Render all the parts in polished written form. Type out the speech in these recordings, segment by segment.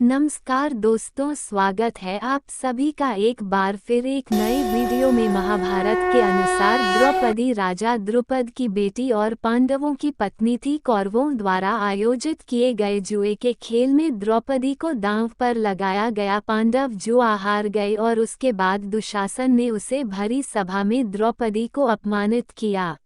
नमस्कार दोस्तों, स्वागत है आप सभी का एक बार फिर एक नए वीडियो में। महाभारत के अनुसार द्रौपदी राजा द्रुपद की बेटी और पांडवों की पत्नी थी। कौरवों द्वारा आयोजित किए गए जुए के खेल में द्रौपदी को दांव पर लगाया गया। पांडव जुआ हार गए और उसके बाद दुशासन ने उसे भरी सभा में द्रौपदी को अपमानित किया।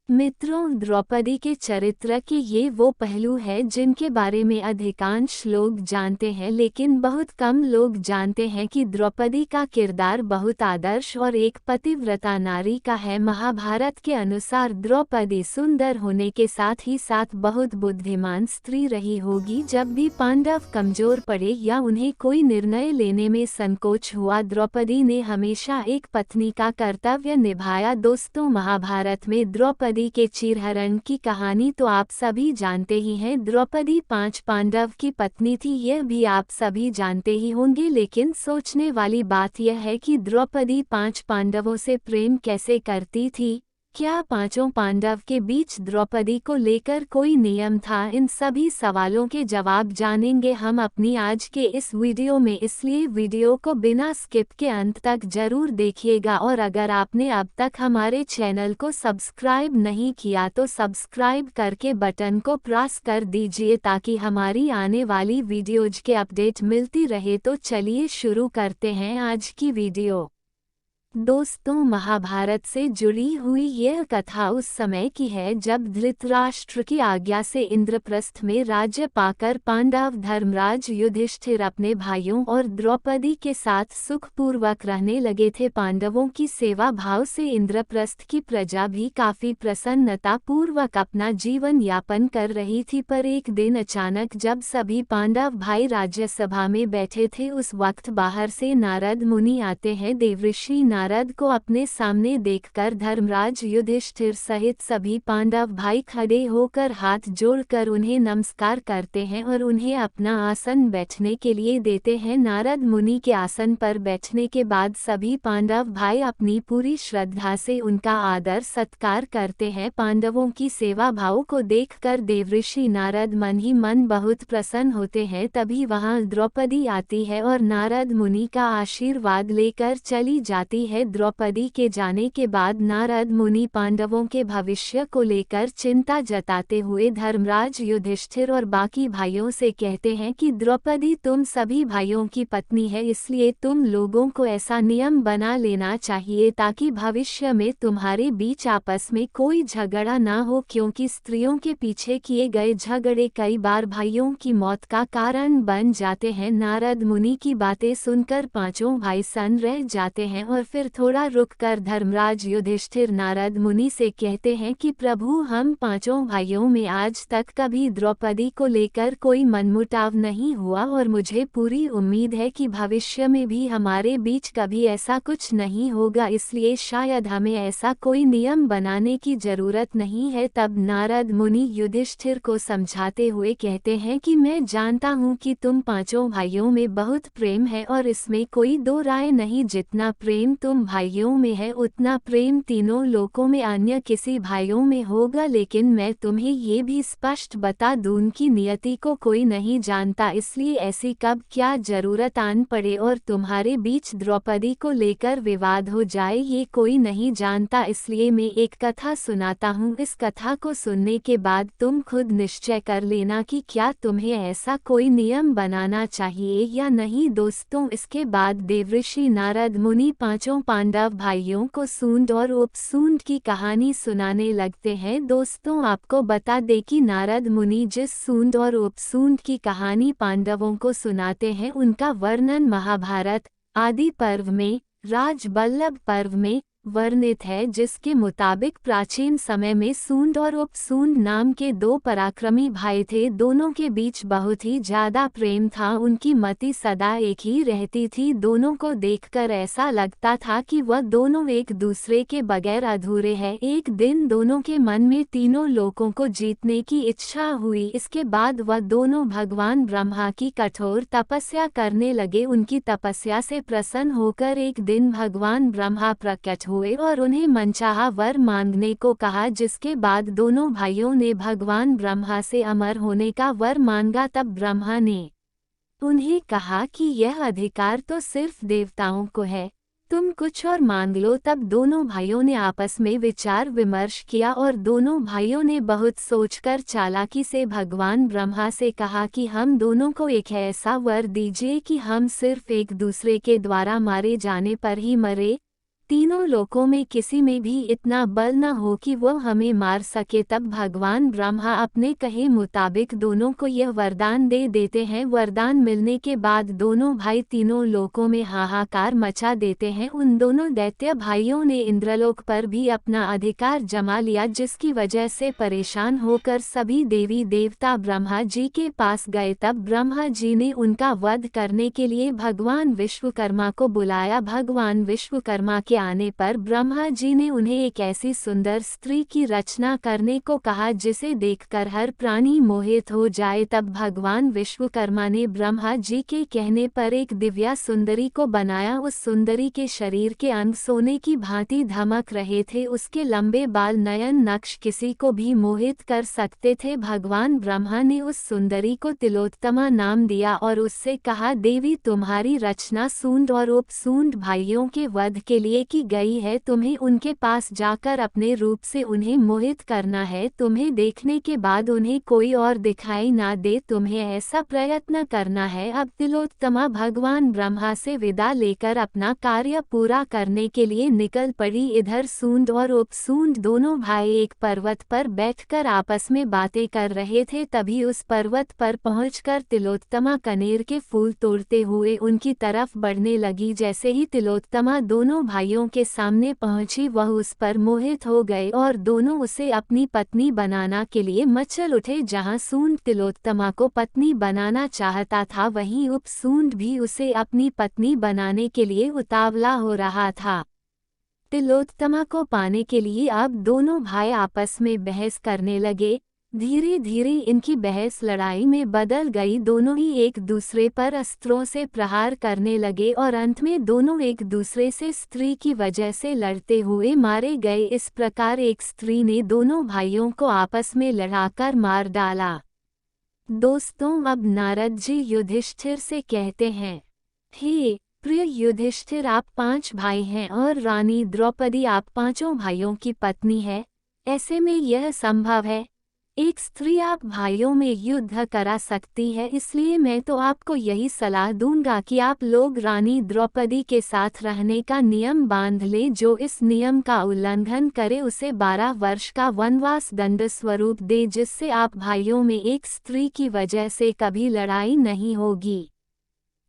मित्रों, द्रौपदी के चरित्र के ये वो पहलू है जिनके बारे में अधिकांश लोग जानते हैं, लेकिन बहुत कम लोग जानते हैं कि द्रौपदी का किरदार बहुत आदर्श और एक पतिव्रता नारी का है। महाभारत के अनुसार द्रौपदी सुंदर होने के साथ ही साथ बहुत बुद्धिमान स्त्री रही होगी। जब भी पांडव कमजोर पड़े या उन्हें कोई निर्णय लेने में संकोच हुआ, द्रौपदी ने हमेशा एक पत्नी का कर्तव्य निभाया। दोस्तों, महाभारत में द्रौपदी के चीरहरण की कहानी तो आप सभी जानते ही हैं। द्रौपदी 5 पांडव की पत्नी थी, यह भी आप सभी जानते ही होंगे। लेकिन सोचने वाली बात यह है कि द्रौपदी 5 पांडवों से प्रेम कैसे करती थी? क्या पांचों पांडव के बीच द्रौपदी को लेकर कोई नियम था? इन सभी सवालों के जवाब जानेंगे हम अपनी आज के इस वीडियो में, इसलिए वीडियो को बिना स्किप के अंत तक जरूर देखिएगा। और अगर आपने अब तक हमारे चैनल को सब्सक्राइब नहीं किया तो सब्सक्राइब करके बटन को प्रेस कर दीजिए ताकि हमारी आने वाली वीडियोज के अपडेट मिलती रहे। तो चलिए शुरू करते हैं आज की वीडियो। दोस्तों, महाभारत से जुड़ी हुई यह कथा उस समय की है जब धृतराष्ट्र की आज्ञा से इंद्रप्रस्थ में राज्य पाकर पांडव धर्मराज युधिष्ठिर अपने भाइयों और द्रौपदी के साथ सुखपूर्वक रहने लगे थे। पांडवों की सेवा भाव से इंद्रप्रस्थ की प्रजा भी काफी प्रसन्नता पूर्वक अपना जीवन यापन कर रही थी। पर एक दिन अचानक जब सभी पांडव भाई राज्यसभा में बैठे थे, उस वक्त बाहर से नारद मुनि आते हैं। देवऋषि नारद को अपने सामने देखकर धर्मराज युधिष्ठिर सहित सभी पांडव भाई खड़े होकर हाथ जोड़कर उन्हें नमस्कार करते हैं और उन्हें अपना आसन बैठने के लिए देते हैं। नारद मुनि के आसन पर बैठने के बाद सभी पांडव भाई अपनी पूरी श्रद्धा से उनका आदर सत्कार करते हैं। पांडवों की सेवा भाव को देखकर देवऋषि नारद मन ही मन बहुत प्रसन्न होते हैं। तभी वहां द्रौपदी आती है और नारद मुनि का आशीर्वाद लेकर चली जाती है। द्रौपदी के जाने के बाद नारद मुनि पांडवों के भविष्य को लेकर चिंता जताते हुए धर्मराज युधिष्ठिर और बाकी भाइयों से कहते हैं कि द्रौपदी तुम सभी भाइयों की पत्नी है, इसलिए तुम लोगों को ऐसा नियम बना लेना चाहिए ताकि भविष्य में तुम्हारे बीच आपस में कोई झगड़ा ना हो, क्योंकि स्त्रियों के पीछे किए गए झगड़े कई बार भाइयों की मौत का कारण बन जाते हैं। नारद मुनि की बातें सुनकर पांचों भाई सन्न रह जाते हैं और फिर थोड़ा रुककर धर्मराज युधिष्ठिर नारद मुनि से कहते हैं कि प्रभु, हम पांचों भाइयों में आज तक कभी द्रौपदी को लेकर कोई मनमुटाव नहीं हुआ और मुझे पूरी उम्मीद है कि भविष्य में भी हमारे बीच कभी ऐसा कुछ नहीं होगा, इसलिए शायद हमें ऐसा कोई नियम बनाने की जरूरत नहीं है। तब नारद मुनि युधिष्ठिर को समझाते हुए कहते हैं कि मैं जानता हूँ कि तुम पांचों भाइयों में बहुत प्रेम है और इसमें कोई दो राय नहीं। जितना प्रेम तुम भाइयों में है उतना प्रेम तीनों लोकों में अन्य किसी भाइयों में होगा, लेकिन मैं तुम्हें ये भी स्पष्ट बता दूं कि नियति को कोई नहीं जानता, इसलिए ऐसी कब क्या जरूरत आन पड़े और तुम्हारे बीच द्रौपदी को लेकर विवाद हो जाए, ये कोई नहीं जानता। इसलिए मैं एक कथा सुनाता हूँ, इस कथा को सुनने के बाद तुम खुद निश्चय कर लेना कि क्या तुम्हें ऐसा कोई नियम बनाना चाहिए या नहीं। दोस्तों, इसके बाद देवऋषि नारद मुनि पांचों पांडव भाइयों को सूंड और उपसूंड की कहानी सुनाने लगते हैं। दोस्तों, आपको बता दें कि नारद मुनि जिस सूंड और उपसूंड की कहानी पांडवों को सुनाते हैं, उनका वर्णन महाभारत आदि पर्व में, राजबल्लभ पर्व में वर्णित है, जिसके मुताबिक प्राचीन समय में सूंड और उपसूंड नाम के दो पराक्रमी भाई थे। दोनों के बीच बहुत ही ज्यादा प्रेम था, उनकी मति सदा एक ही रहती थी। दोनों को देखकर ऐसा लगता था कि वह दोनों एक दूसरे के बगैर अधूरे हैं। एक दिन दोनों के मन में तीनों लोकों को जीतने की इच्छा हुई। इसके बाद वह दोनों भगवान ब्रह्मा की कठोर तपस्या करने लगे। उनकी तपस्या से प्रसन्न होकर एक दिन भगवान ब्रह्मा प्रकट हुए और उन्हें मनचाहा वर मांगने को कहा, जिसके बाद दोनों भाइयों ने भगवान ब्रह्मा से अमर होने का वर मांगा। तब ब्रह्मा ने उन्हें कहा कि यह अधिकार तो सिर्फ देवताओं को है, तुम कुछ और मांग लो। तब दोनों भाइयों ने आपस में विचार विमर्श किया और दोनों भाइयों ने बहुत सोचकर चालाकी से भगवान ब्रह्मा से कहा कि हम दोनों को एक ऐसा वर दीजिए कि हम सिर्फ एक दूसरे के द्वारा मारे जाने पर ही मरे, तीनों लोकों में किसी में भी इतना बल न हो कि वह हमें मार सके। तब भगवान ब्रह्मा अपने कहे मुताबिक दोनों को यह वरदान दे देते हैं। वरदान मिलने के बाद दोनों भाई तीनों लोकों में हाहाकार मचा देते हैं। उन दोनों दैत्य भाइयों ने इंद्रलोक पर भी अपना अधिकार जमा लिया, जिसकी वजह से परेशान होकर सभी देवी देवता ब्रह्मा जी के पास गए। तब ब्रह्मा जी ने उनका वध करने के लिए भगवान विश्वकर्मा को बुलाया। भगवान विश्वकर्मा के आने पर ब्रह्मा जी ने उन्हें एक ऐसी सुंदर स्त्री की रचना करने को कहा जिसे देखकर हर प्राणी मोहित हो जाए। तब भगवान विश्वकर्मा ने ब्रह्मा जी के कहने पर एक दिव्या सुंदरी को बनाया। उस सुंदरी के शरीर के अंग सोने की भांति धमक रहे थे, उसके लंबे बाल नयन नक्श किसी को भी मोहित कर सकते थे। भगवान ब्रह्मा ने उस सुंदरी को तिलोत्तमा नाम दिया और उससे कहा, देवी तुम्हारी रचना सूंड और उपसूंड भाइयों के वध के लिए की गई है, तुम्हें उनके पास जाकर अपने रूप से उन्हें मोहित करना है। तुम्हें देखने के बाद उन्हें कोई और दिखाई ना दे, तुम्हें ऐसा प्रयत्न करना है। अब तिलोत्तमा भगवान ब्रह्मा से विदा लेकर अपना कार्य पूरा करने के लिए निकल पड़ी। इधर सूंड और उपसूंड दोनों भाई एक पर्वत पर बैठकर आपस में बातें कर रहे थे। तभी उस पर्वत पर पहुंचकर तिलोत्तमा कनेर के फूल तोड़ते हुए उनकी तरफ बढ़ने लगी। जैसे ही तिलोत्तमा दोनों भाइयों के सामने पहुंची, वह उस पर मोहित हो गए और दोनों उसे अपनी पत्नी बनाना के लिए मचल उठे। जहां सूंड तिलोत्तमा को पत्नी बनाना चाहता था, वहीं उपसूंड भी उसे अपनी पत्नी बनाने के लिए उतावला हो रहा था। तिलोत्तमा को पाने के लिए अब दोनों भाई आपस में बहस करने लगे। धीरे धीरे इनकी बहस लड़ाई में बदल गई। दोनों ही एक दूसरे पर अस्त्रों से प्रहार करने लगे और अंत में दोनों एक दूसरे से स्त्री की वजह से लड़ते हुए मारे गए। इस प्रकार एक स्त्री ने दोनों भाइयों को आपस में लड़ाकर मार डाला। दोस्तों, अब नारद जी युधिष्ठिर से कहते हैं, हे प्रिय युधिष्ठिर, आप 5 भाई हैं और रानी द्रौपदी आप 5 भाइयों की पत्नी है। ऐसे में यह संभव है एक स्त्री आप भाइयों में युद्ध करा सकती है, इसलिए मैं तो आपको यही सलाह दूंगा कि आप लोग रानी द्रौपदी के साथ रहने का नियम बांध लें। जो इस नियम का उल्लंघन करे उसे 12 वर्ष का वनवास दंड स्वरूप दे, जिससे आप भाइयों में एक स्त्री की वजह से कभी लड़ाई नहीं होगी।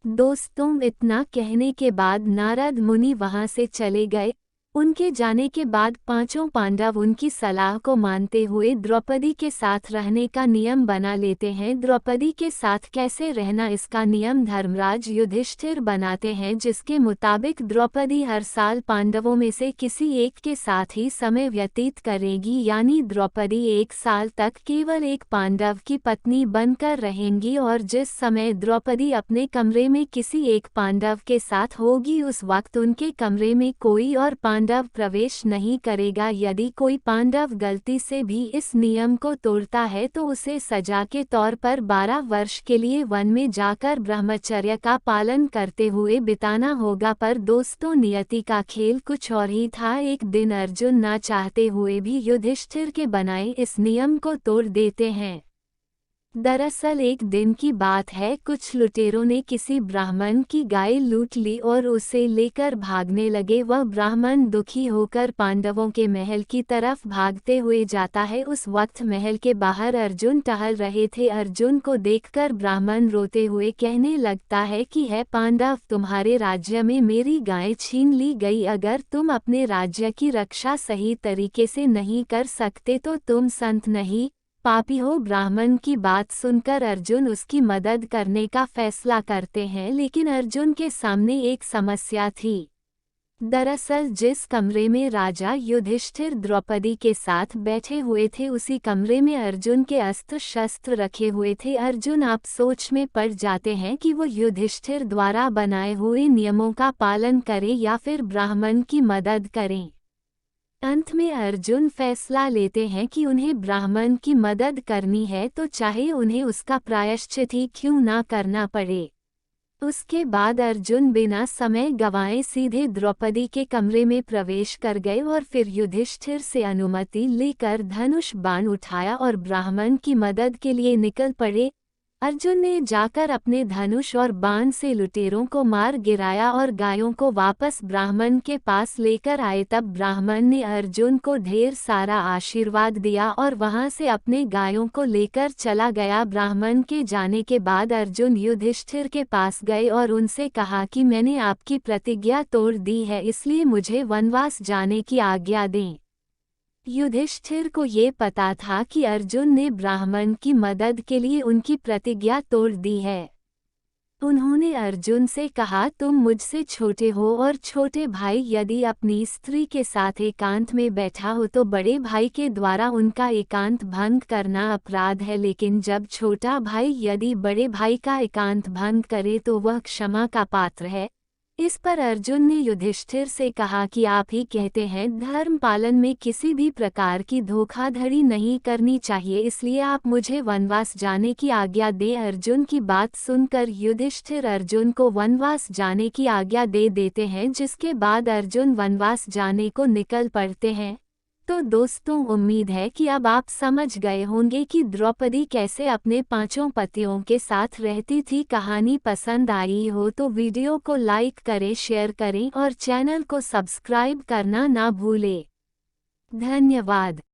दोस्तों, इतना कहने के बाद नारद मुनि वहां से चले गए। उनके जाने के बाद 5 पांडव उनकी सलाह को मानते हुए द्रौपदी के साथ रहने का नियम बना लेते हैं। द्रौपदी के साथ कैसे रहना, इसका नियम धर्मराज युधिष्ठिर बनाते हैं, जिसके मुताबिक द्रौपदी हर साल पांडवों में से किसी एक के साथ ही समय व्यतीत करेगी। यानी द्रौपदी 1 साल तक केवल एक पांडव की पत्नी बनकर रहेंगी और जिस समय द्रौपदी अपने कमरे में किसी एक पांडव के साथ होगी, उस वक्त उनके कमरे में कोई और पांडव प्रवेश नहीं करेगा। यदि कोई पांडव गलती से भी इस नियम को तोड़ता है तो उसे सजा के तौर पर 12 वर्ष के लिए वन में जाकर ब्रह्मचर्य का पालन करते हुए बिताना होगा। पर दोस्तों, नियति का खेल कुछ और ही था। एक दिन अर्जुन ना चाहते हुए भी युधिष्ठिर के बनाए इस नियम को तोड़ देते हैं। दरअसल एक दिन की बात है, कुछ लुटेरों ने किसी ब्राह्मण की गाय लूट ली और उसे लेकर भागने लगे। वह ब्राह्मण दुखी होकर पांडवों के महल की तरफ भागते हुए जाता है। उस वक्त महल के बाहर अर्जुन टहल रहे थे। अर्जुन को देखकर ब्राह्मण रोते हुए कहने लगता है कि है पांडव, तुम्हारे राज्य में मेरी गाय छीन ली गई। अगर तुम अपने राज्य की रक्षा सही तरीके से नहीं कर सकते तो तुम संत नहीं, पापी हो। ब्राह्मण की बात सुनकर अर्जुन उसकी मदद करने का फैसला करते हैं, लेकिन अर्जुन के सामने एक समस्या थी। दरअसल जिस कमरे में राजा युधिष्ठिर द्रौपदी के साथ बैठे हुए थे, उसी कमरे में अर्जुन के अस्त्र शस्त्र रखे हुए थे। अर्जुन आप सोच में पड़ जाते हैं कि वो युधिष्ठिर द्वारा बनाए हुए नियमों का पालन करें या फिर ब्राह्मण की मदद करें। अंत में अर्जुन फैसला लेते हैं कि उन्हें ब्राह्मण की मदद करनी है, तो चाहे उन्हें उसका प्रायश्चित ही क्यों ना करना पड़े। उसके बाद अर्जुन बिना समय गंवाए सीधे द्रौपदी के कमरे में प्रवेश कर गए और फिर युधिष्ठिर से अनुमति लेकर धनुष बाण उठाया और ब्राह्मण की मदद के लिए निकल पड़े। अर्जुन ने जाकर अपने धनुष और बाण से लुटेरों को मार गिराया और गायों को वापस ब्राह्मण के पास लेकर आए। तब ब्राह्मण ने अर्जुन को ढेर सारा आशीर्वाद दिया और वहां से अपने गायों को लेकर चला गया। ब्राह्मण के जाने के बाद अर्जुन युधिष्ठिर के पास गए और उनसे कहा कि मैंने आपकी प्रतिज्ञा तोड़ दी है, इसलिए मुझे वनवास जाने की आज्ञा दें। युधिष्ठिर को ये पता था कि अर्जुन ने ब्राह्मण की मदद के लिए उनकी प्रतिज्ञा तोड़ दी है। उन्होंने अर्जुन से कहा, तुम मुझसे छोटे हो और छोटे भाई यदि अपनी स्त्री के साथ एकांत में बैठा हो तो बड़े भाई के द्वारा उनका एकांत भंग करना अपराध है, लेकिन जब छोटा भाई यदि बड़े भाई का एकांत भंग करे तो वह क्षमा का पात्र है। इस पर अर्जुन ने युधिष्ठिर से कहा कि आप ही कहते हैं धर्म पालन में किसी भी प्रकार की धोखाधड़ी नहीं करनी चाहिए, इसलिए आप मुझे वनवास जाने की आज्ञा दें। अर्जुन की बात सुनकर युधिष्ठिर अर्जुन को वनवास जाने की आज्ञा दे देते हैं, जिसके बाद अर्जुन वनवास जाने को निकल पड़ते हैं। तो दोस्तों, उम्मीद है कि अब आप समझ गए होंगे कि द्रौपदी कैसे अपने 5 पतियों के साथ रहती थी। कहानी पसंद आई हो तो वीडियो को लाइक करें, शेयर करें और चैनल को सब्सक्राइब करना ना भूलें। धन्यवाद।